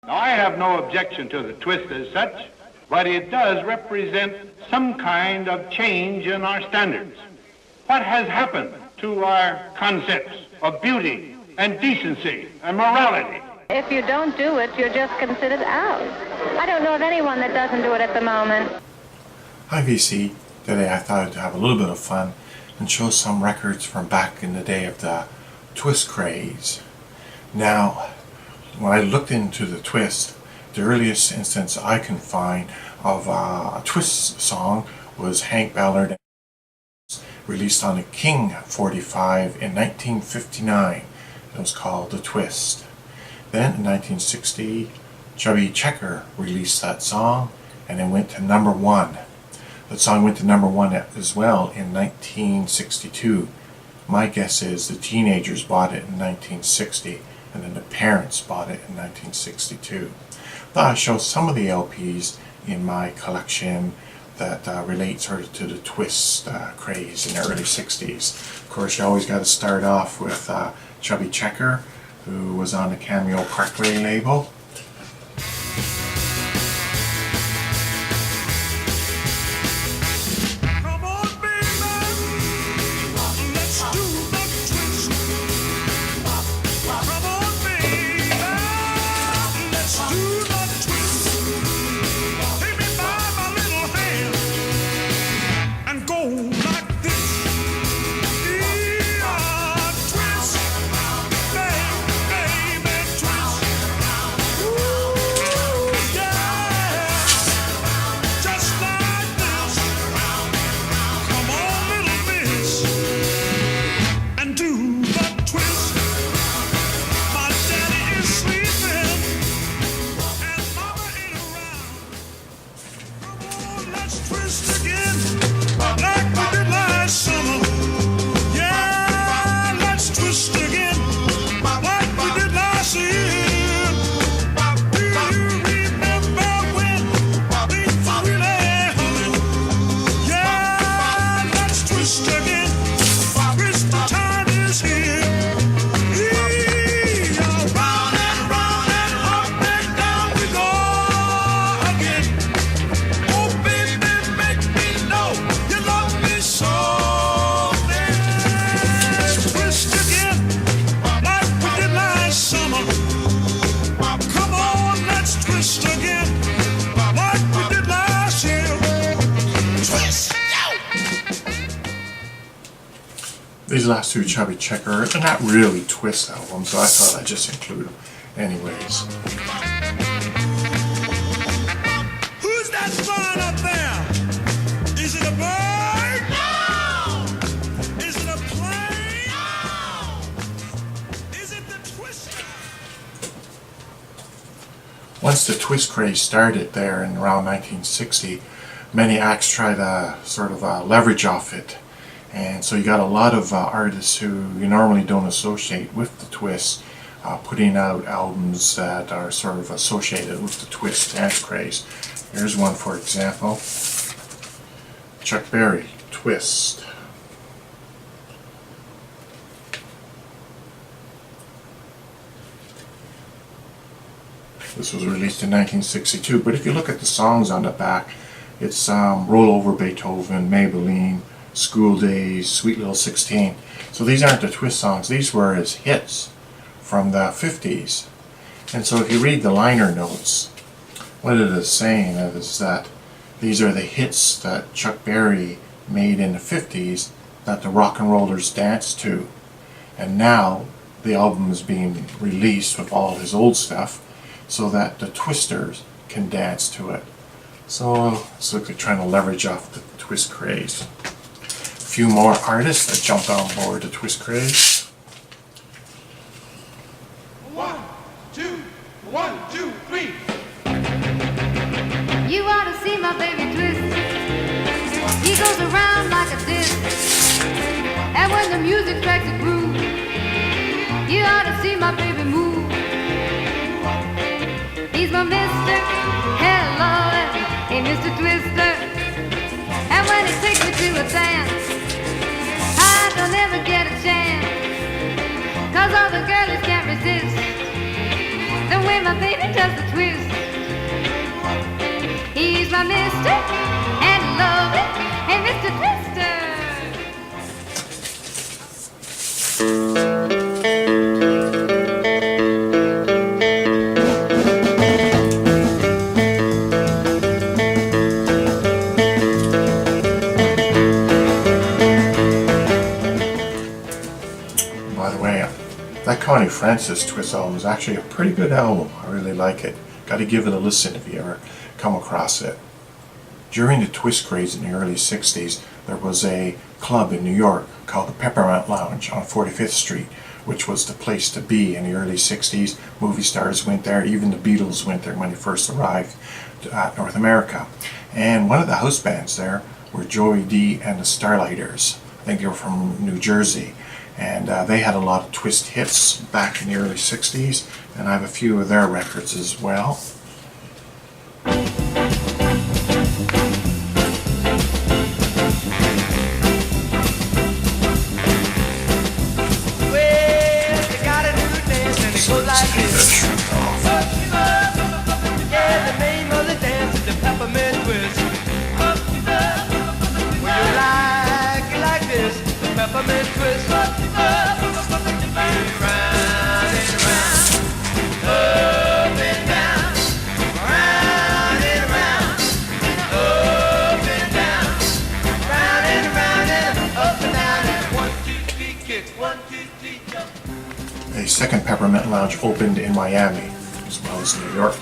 Now, I have no objection to the twist as such, but it does represent some kind of change in our standards. What has happened to our concepts of beauty and decency and morality? If you don't do it, you're just considered out. I don't know of anyone that doesn't do it at the moment. Hi VC, today I thought I'd have a little bit of fun and show some records from back in the day of the twist craze. Now, when I looked into the twist, the earliest instance I can find of a twist song was Hank Ballard, released on the King 45 in 1959. It was called The Twist. Then in 1960, Chubby Checker released that song and it went to number one. That song went to number one as well in 1962. My guess is the teenagers bought it in 1960 and then the parents bought it in 1962. But I'll show some of the LPs in my collection that relate sort of to the twist craze in the early 60s. Of course, you always got to start off with Chubby Checker, who was on the Cameo Parkway label. These last two Chubby Checker are not really twist albums, so I thought I'd just include them anyways. Who's that flying up there? Is it a bird? No! Is it a plane? No! Is it the twister? Once the twist craze started there in around 1960, many acts tried to sort of leverage off it. And so you got a lot of artists who you normally don't associate with the twist putting out albums that are sort of associated with the twist dance craze. Here's one, for example. Chuck Berry, Twist. This was released in 1962, but if you look at the songs on the back, it's Roll Over Beethoven, Maybelline, School Days, Sweet Little 16. So these aren't the twist songs, these were his hits from the 50s. And so if you read the liner notes, what it is saying is that these are the hits that Chuck Berry made in the 50s that the rock and rollers danced to. And now the album is being released with all his old stuff so that the twisters can dance to it. So it's like they're trying to leverage off the twist craze. A few more artists that jumped on board the twist craze. 1, 2, 1, 2, 3. You ought to see my baby twist. He goes around like a disc. And when the music strikes a groove, you ought to see my baby move. He's my mister, hello, hey Mr. Twister. And when he takes me to a dance, I don't ever get a chance, 'cause all the girlies can't resist the way way my baby does the twist. He's my mister, and I love it, and Mr. Twister. By the way, that Connie Francis Twist album is actually a pretty good album. I really like it. Got to give it a listen if you ever come across it. During the Twist craze in the early 60s, there was a club in New York called the Peppermint Lounge on 45th Street, which was the place to be in the early 60s. Movie stars went there, even the Beatles went there when they first arrived at North America. And one of the house bands there were Joey D and the Starlighters. I think they were from New Jersey. And they had a lot of Twist hits back in the early 60s, and I have a few of their records as well. Peppermint twist, round and round, up and down, round and round, up and down, round and up and down, and 1, 2, 3, kick, 1, 2, 3, jump. A second Peppermint Lounge opened in Miami as well as New York.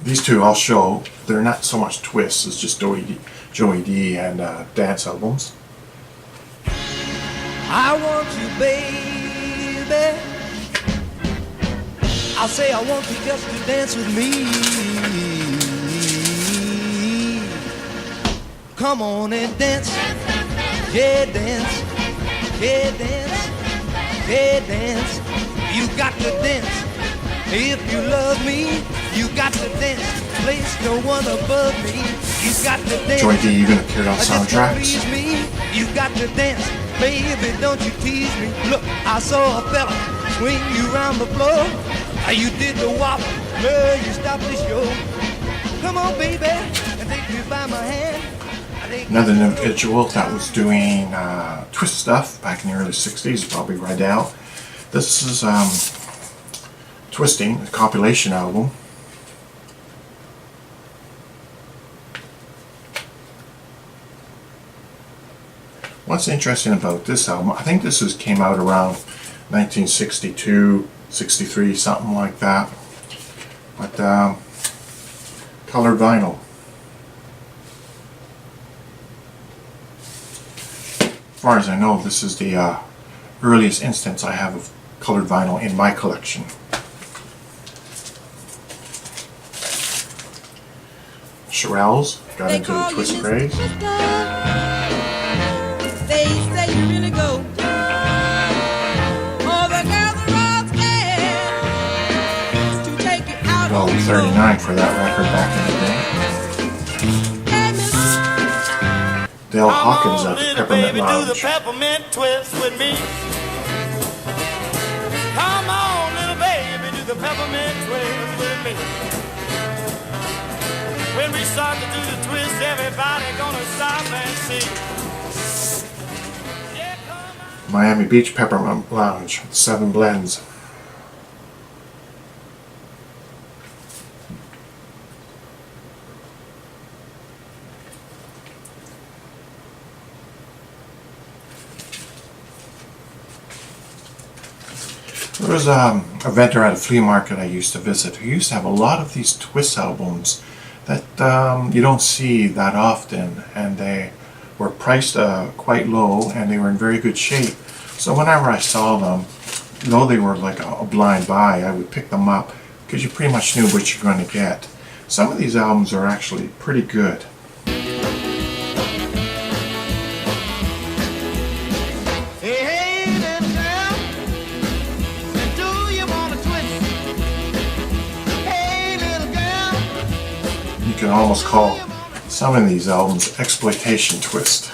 These two I'll show. They're not so much twists as just Joey D and dance albums. I want you, baby. I'll say I want you just to dance with me. Come on and dance. Yeah, dance. Yeah, dance. Yeah, dance. You got to dance. If you love me, you got to dance. Place no one above me. You got to dance. Joey D even appeared on soundtracks. Me. You got to dance. Baby, don't you tease me. Look, I saw a fella swing you around the floor. You did the wop. You stopped the show. Come on, baby, and take me by my hand. Another individual that was doing Twist stuff back in the early 60s, probably right now. This is Twisting, a compilation album. What's interesting about this album, I think this came out around 1962, 63, something like that. But colored vinyl. As far as I know, this is the earliest instance I have of colored vinyl in my collection. Shirelles got into the Twist craze. They say you really go. All the girls are all scared to take you out. $1.39 for that record back in the day. Dale Hawkins at the Peppermint Lounge. Do the peppermint twist with me. Come on, little baby, do the peppermint twist with me. When we start to do the twist, everybody gonna stop and see. Miami Beach Peppermint Lounge, 7 blends. There was a vendor at a flea market I used to visit who used to have a lot of these Twist albums that you don't see that often, and they were priced quite low, and they were in very good shape. So whenever I saw them, though they were like a blind buy, I would pick them up because you pretty much knew what you're going to get. Some of these albums are actually pretty good. You can almost call some of these albums exploitation twist.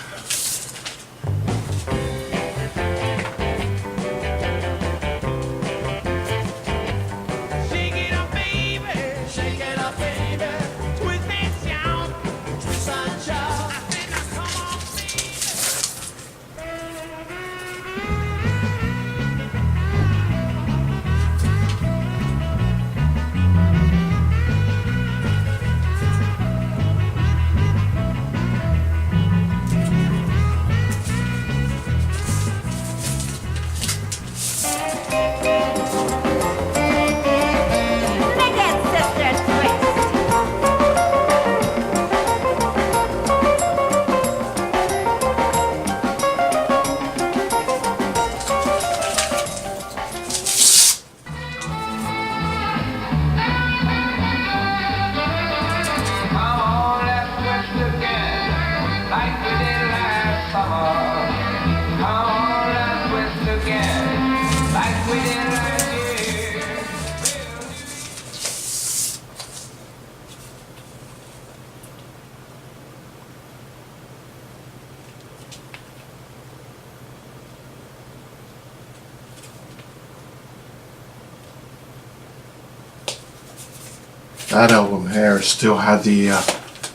That album here still had the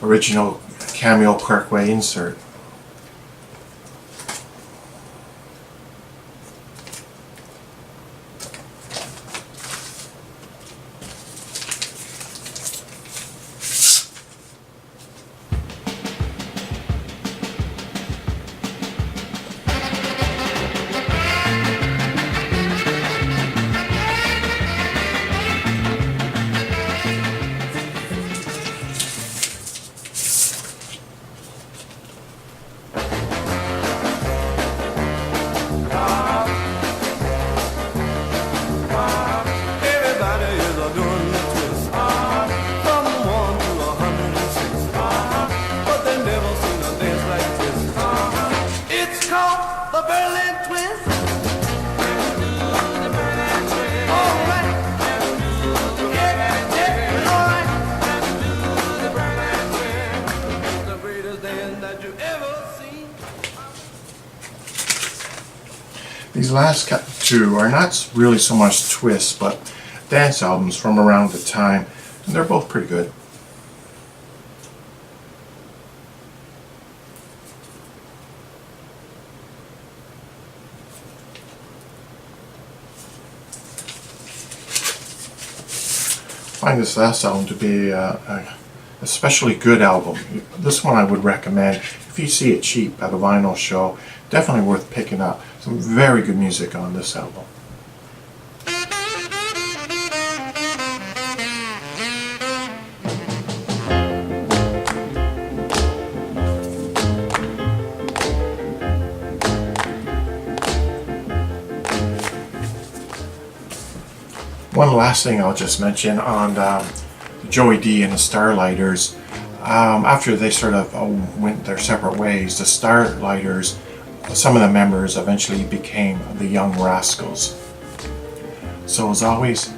original Cameo Kirkway insert. Everybody is doing the twist. From 1 to 106. But they never seen a dance like this. It's called the Berlin Twist. All right. Yeah, all right. The greatest dance that you ever seen. These last two are not really so much twists, but dance albums from around the time, and they're both pretty good. I find this last album to be a especially good album. This one I would recommend if you see it cheap at a vinyl show. Definitely worth picking up. Some very good music on this album. One last thing I'll just mention on Joey D and the Starlighters. After they sort of went their separate ways, the Starlighters, some of the members eventually became the Young Rascals. So as always,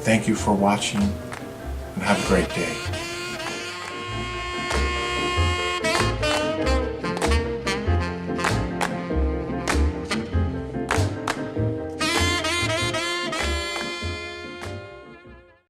thank you for watching and have a great day.